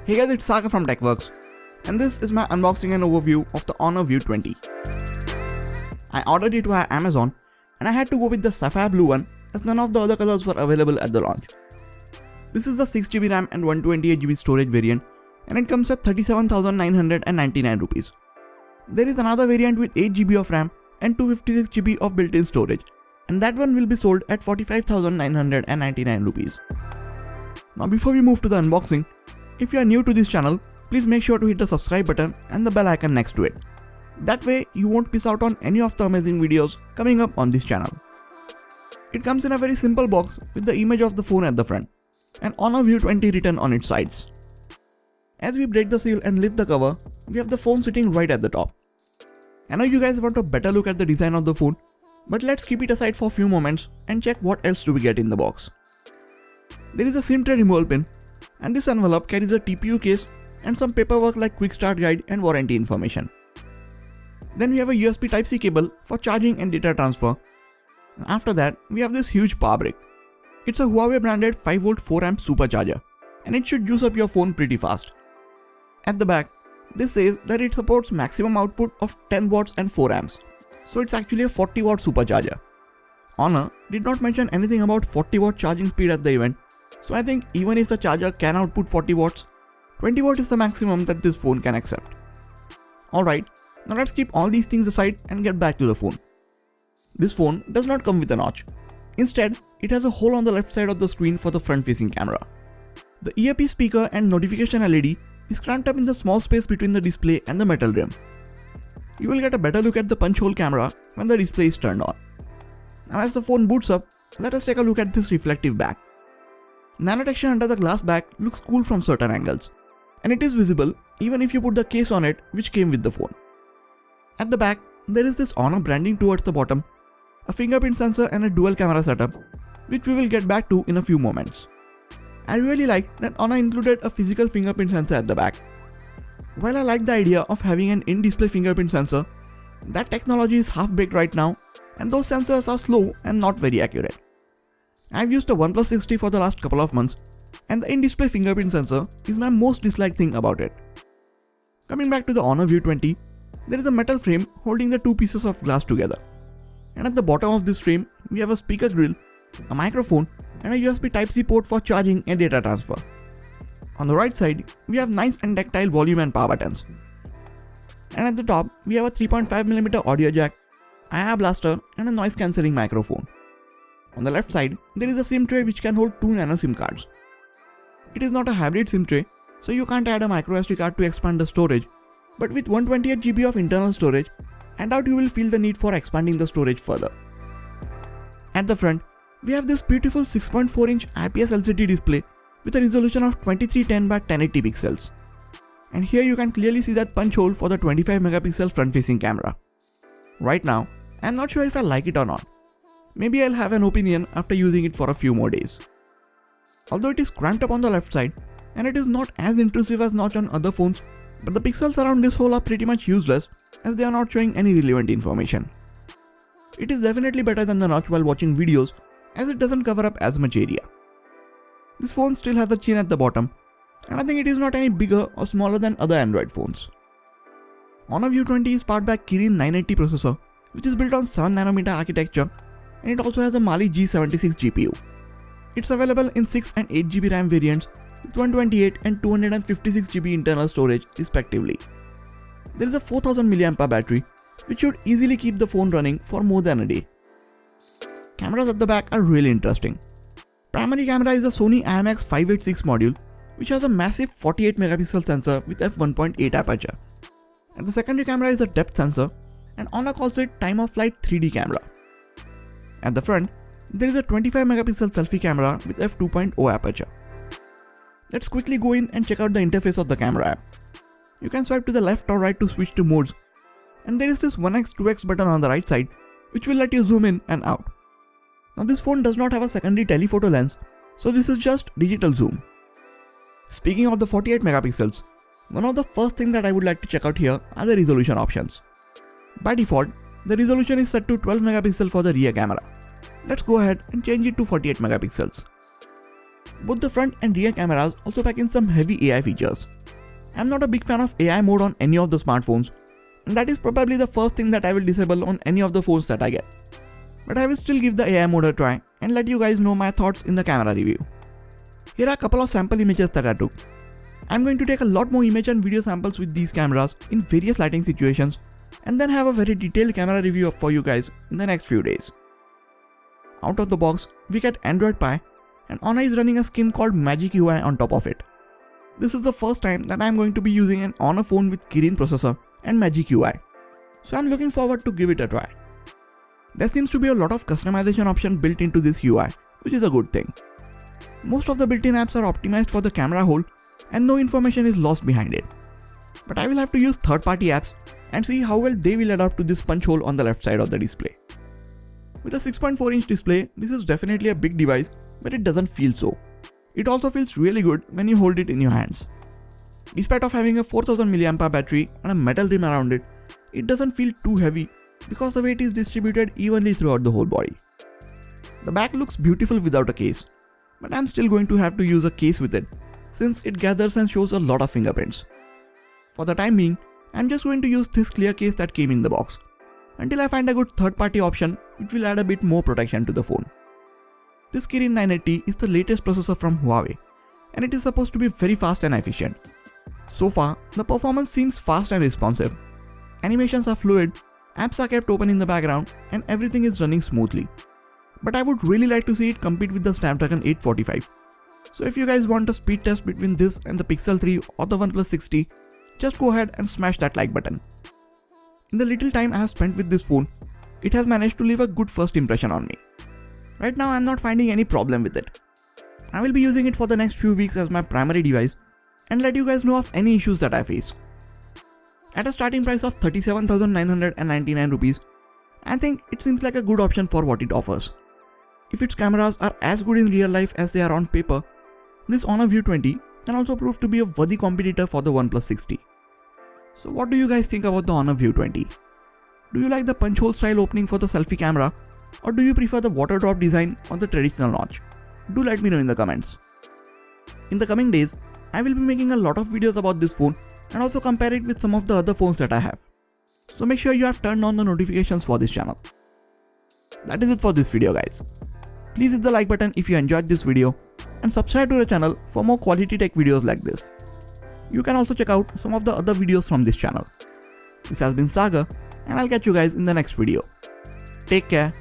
Hey guys, it's Saga from TechWorks, and this is my unboxing and overview of the Honor View 20. I ordered it via Amazon, and I had to go with the sapphire blue one as none of the other colors were available at the launch. This is the 6GB RAM and 128GB storage variant, and it comes at 37,999 rupees. There is another variant with 8GB of RAM and 256GB of built-in storage, and that one will be sold at 45,999 rupees. Now before we move to the unboxing, if you are new to this channel, please make sure to hit the subscribe button and the bell icon next to it. That way you won't miss out on any of the amazing videos coming up on this channel. It comes in a very simple box with the image of the phone at the front and Honor View 20 written on its sides. As we break the seal and lift the cover, we have the phone sitting right at the top. I know you guys want a better look at the design of the phone, but let's keep it aside for a few moments and check what else do we get in the box. There is a SIM tray removal pin, and this envelope carries a TPU case and some paperwork like quick start guide and warranty information. Then we have a USB Type-C cable for charging and data transfer. And after that, we have this huge power brick. It's a Huawei branded 5V 4A supercharger, and it should juice up your phone pretty fast. At the back, this says that it supports maximum output of 10 watts and 4 amps, so it's actually a 40 watt supercharger. Honor did not mention anything about 40 watt charging speed at the event, so I think even if the charger can output 40 watts, 20 watt is the maximum that this phone can accept. Alright, now let's keep all these things aside and get back to the phone. This phone does not come with a notch. Instead, it has a hole on the left side of the screen for the front-facing camera. The earpiece speaker and notification LED is cramped up in the small space between the display and the metal rim. You will get a better look at the punch hole camera when the display is turned on. Now as the phone boots up, let us take a look at this reflective back. Nano texture under the glass back looks cool from certain angles, and it is visible even if you put the case on it which came with the phone. At the back, there is this Honor branding towards the bottom, a fingerprint sensor and a dual camera setup, which we will get back to in a few moments. I really like that Honor included a physical fingerprint sensor at the back. While I like the idea of having an in-display fingerprint sensor, that technology is half-baked right now, and those sensors are slow and not very accurate. I've used a OnePlus 6T for the last couple of months, and the in-display fingerprint sensor is my most disliked thing about it. Coming back to the Honor View 20, there is a metal frame holding the two pieces of glass together. And at the bottom of this frame, we have a speaker grill, a microphone, and a USB Type-C port for charging and data transfer. On the right side, we have nice and tactile volume and power buttons. And at the top, we have a 3.5mm audio jack, IR blaster, and a noise cancelling microphone. On the left side, there is a SIM tray which can hold 2 nano SIM cards. It is not a hybrid SIM tray, so you can't add a microSD card to expand the storage, but with 128GB of internal storage, I doubt you will feel the need for expanding the storage further. At the front, we have this beautiful 6.4-inch IPS LCD display with a resolution of 2310 by 1080 pixels. And here you can clearly see that punch hole for the 25 megapixel front-facing camera. Right now, I am not sure if I like it or not. Maybe I'll have an opinion after using it for a few more days. Although it is cramped up on the left side, and it is not as intrusive as notch on other phones, but the pixels around this hole are pretty much useless as they are not showing any relevant information. It is definitely better than the notch while watching videos as it doesn't cover up as much area. This phone still has a chin at the bottom, and I think it is not any bigger or smaller than other Android phones. Honor View 20 is powered by Kirin 980 processor, which is built on 7nm architecture, and it also has a Mali G76 GPU. It's available in 6 and 8GB RAM variants with 128 and 256GB internal storage respectively. There is a 4000 mAh battery, which should easily keep the phone running for more than a day. Cameras at the back are really interesting. Primary camera is a Sony IMX586 module, which has a massive 48 megapixel sensor with f1.8 aperture. And the secondary camera is a depth sensor, and Honor calls it time of flight 3D camera. At the front, there is a 25 megapixel selfie camera with f2.0 aperture. Let's quickly go in and check out the interface of the camera app. You can swipe to the left or right to switch to modes, and there is this 1x 2x button on the right side which will let you zoom in and out. Now this phone does not have a secondary telephoto lens, so this is just digital zoom. Speaking of the 48 megapixels, one of the first things that I would like to check out here are the resolution options. By default, the resolution is set to 12 megapixel for the rear camera. Let's go ahead and change it to 48 megapixels. Both the front and rear cameras also pack in some heavy AI features. I'm not a big fan of AI mode on any of the smartphones, and that is probably the first thing that I will disable on any of the phones that I get. But I will still give the AI mode a try and let you guys know my thoughts in the camera review. Here are a couple of sample images that I took. I'm going to take a lot more image and video samples with these cameras in various lighting situations and then have a very detailed camera review for you guys in the next few days. Out of the box, we get Android Pie, and Honor is running a skin called Magic UI on top of it. This is the first time that I'm going to be using an Honor phone with Kirin processor and Magic UI, so I'm looking forward to give it a try. There seems to be a lot of customization option built into this UI, which is a good thing. Most of the built-in apps are optimized for the camera hole and no information is lost behind it. But I will have to use third-party apps and see how well they will adapt to this punch hole on the left side of the display. With a 6.4-inch display, this is definitely a big device, but it doesn't feel so. It also feels really good when you hold it in your hands. Despite of having a 4000 mAh battery and a metal rim around it, it doesn't feel too heavy because the weight is distributed evenly throughout the whole body. The back looks beautiful without a case, but I'm still going to have to use a case with it since it gathers and shows a lot of fingerprints. For the time being, I'm just going to use this clear case that came in the box until I find a good third-party option which will add a bit more protection to the phone. This Kirin 980 is the latest processor from Huawei, and it is supposed to be very fast and efficient. So far, the performance seems fast and responsive. Animations are fluid, apps are kept open in the background, and everything is running smoothly. But I would really like to see it compete with the Snapdragon 845. So if you guys want a speed test between this and the Pixel 3 or the OnePlus 6T, just go ahead and smash that like button. In the little time I have spent with this phone, it has managed to leave a good first impression on me. Right now I'm not finding any problem with it. I will be using it for the next few weeks as my primary device and let you guys know of any issues that I face. At a starting price of 37,999 rupees, I think it seems like a good option for what it offers. If its cameras are as good in real life as they are on paper, this Honor View 20 can also prove to be a worthy competitor for the OnePlus 6T. So what do you guys think about the Honor View 20? Do you like the punch hole style opening for the selfie camera, or do you prefer the water drop design or the traditional notch? Do let me know in the comments. In the coming days, I will be making a lot of videos about this phone and also compare it with some of the other phones that I have. So make sure you have turned on the notifications for this channel. That is it for this video guys. Please hit the like button if you enjoyed this video and subscribe to the channel for more quality tech videos like this. You can also check out some of the other videos from this channel. This has been Sagar and I'll catch you guys in the next video. Take care.